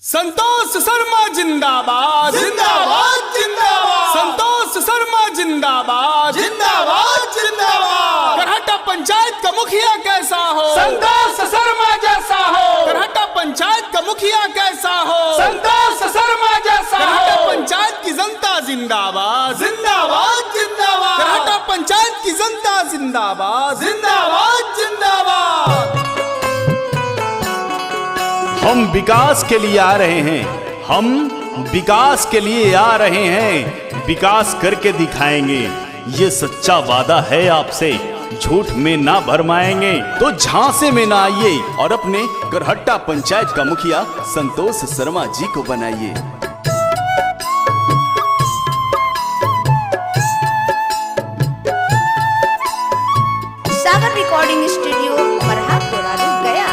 संतोष शर्मा जिंदाबाद जिंदाबाद जिंदाबाद। संतोष शर्मा जिंदाबाद जिंदाबाद जिंदाबाद। करहटा पंचायत का मुखिया कैसा हो, संतोष शर्मा जैसा हो। करहटा पंचायत का मुखिया कैसा हो, संतोष शर्मा जैसा करहटा हो। पंचायत की जनता जिंदाबाद, जिंदाबाद जिंदाबाद। करहटा पंचायत की जनता जिंदाबाद। जिंदाबाद जिंदाबाद। हम विकास के लिए आ रहे हैं, हम विकास के लिए आ रहे हैं, विकास करके दिखाएंगे। ये सच्चा वादा है आपसे, झूठ में ना भरमाएंगे। तो झांसे में ना आइए और अपने करहट्टा पंचायत का मुखिया संतोष शर्मा जी को बनाइए। सागर रिकॉर्डिंग स्टूडियो बरहापुरा गया।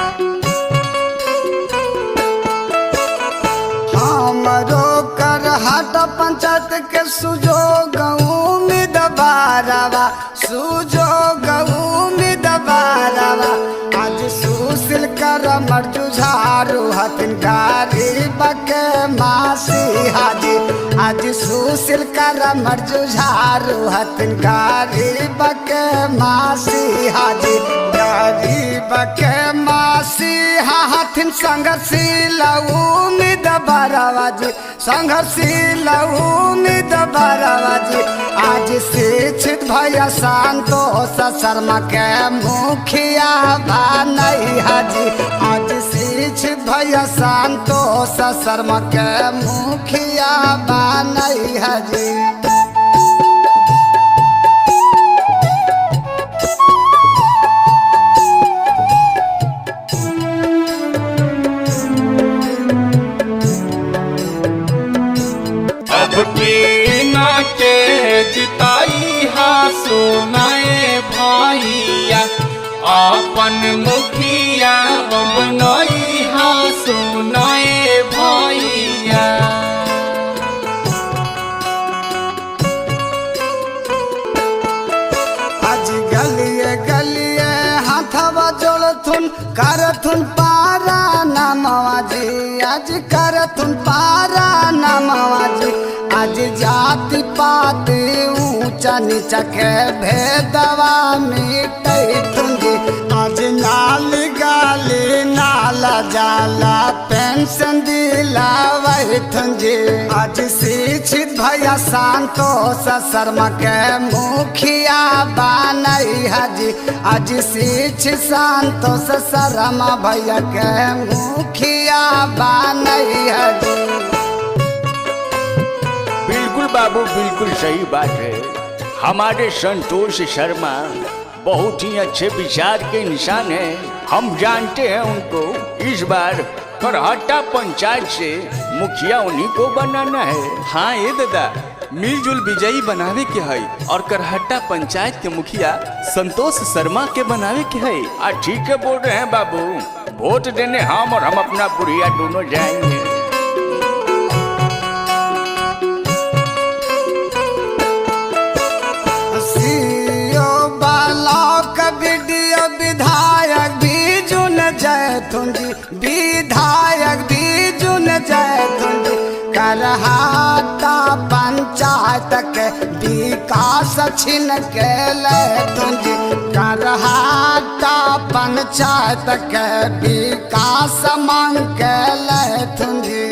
हमरो करहटा पंचायत के सुजोग उम्मीदवारवा, सुजोग उम्मीदवारवा। आज सुशील कर मर्जू झारू हथिन गरीब के मासी हाजी। आज सुशील कर मर्जू झारू हथिन गरीब के मासी हाजी। गरीब के मासी हथिन संघर्षशील उम्मीदवारवा जी, संघर्षशील उम्मीदवारवा जी। आज शिक्षित भैया संतोष शर्मा के मुखिया बनई हाजी। आज शिक्षित भैया संतोष शर्मा के मुखिया बनई हाजी। अब के ना के जिताई हा सुनाए भैया, अपन मुखिया बनई हा सुनाए भैया। आज गलिए गलिए हाथवा जोड़थुन करथुन पारा नमवा जी। आज करथुन पारा नमवा जी। आज जाति पाति ऊंचा नीचा के भेदवा मिटैथुन जी। आज नाली गाली नाला जाला पेंशन दिलावैथुन जी। आज शिक्षित भैया संतोष शर्मा के मुखिया बनई हाजी। आज शिक्षित संतोष शर्मा भैया के मुखिया बनई हाजी। बिल्कुल बाबू, बिल्कुल सही बात है। हमारे संतोष शर्मा बहुत ही अच्छे विचार के इंसान हैं। हम जानते हैं उनको। इस बार करहट्टा पंचायत से मुखिया उन्हीं को बनाना है। हाँ ये दादा, मिलजुल विजयी बनावे के है और करहट्टा पंचायत के मुखिया संतोष शर्मा के बनावे के है। ठीक है बोल रहे हैं बाबू। वोट देने हम और हम अपना बुढ़िया दोनों जाएंगे। वीडियो विधायक भी चुन जैथुन जी, विधायक भी चुन जैथुन जी। करहट्टा पंचायत के विकास छिन के लेथुन जी। करहट्टा पंचायत के विकास मांग के लेथुन जी।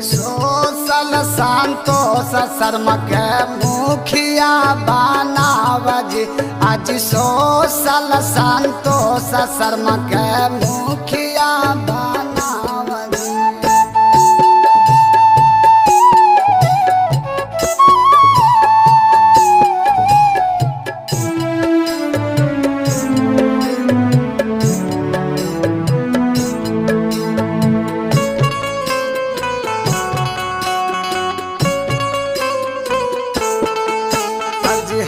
सोशल संतोष शर्मा के मुखिया बनाव जी। आज सोशल संतोष शर्मा के मुखिया बनाव जी।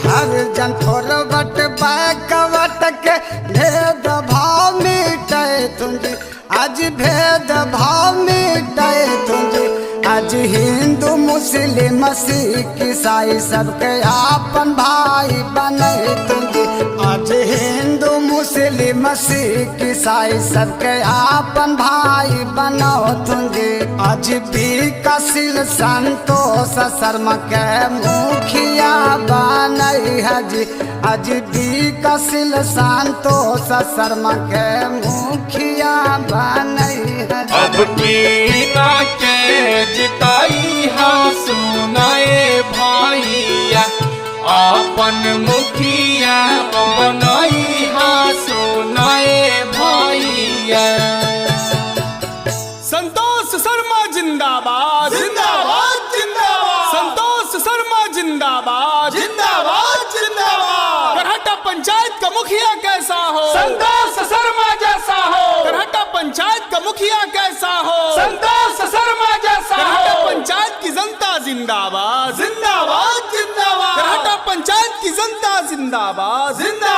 हर जन थोरवट बैकवट के भेद भाव मिटे तुझी। आज भेद भाव मिटे तुझी। आज हिंदू मुस्लिम सिख ईसाई सबके आपन भाई बने तुझी। आज हिंदू मुस्लिम मसीह ईसाई सबके आपन भाई बनो तुझे। आज विकासशील संतोष शर्मा के मुखिया बनई है जी। आज विकासशील संतोष शर्मा के मुखिया बनई है जी। अब कीना के जिताई हा सुनाए भैया, अपन मुखिया बनई हा सुनाए भैया। संतोष शर्मा जिंदाबाद जिंदाबाद जिंदाबाद। संतोष शर्मा जिंदाबाद जिंदाबाद जिंदाबाद। करहट्टा पंचायत का मुखिया कैसा हो? संतोष शर्मा जैसा हो। करहट्टा पंचायत का मुखिया कैसा हो? संतोष शर्मा जैसा हो। करहट्टा पंचायत की जनता जिंदाबाद जिंदाबाद जिंदाबाद। करहट्टा पंचायत की जनता जिंदाबाद जिंदाबाद।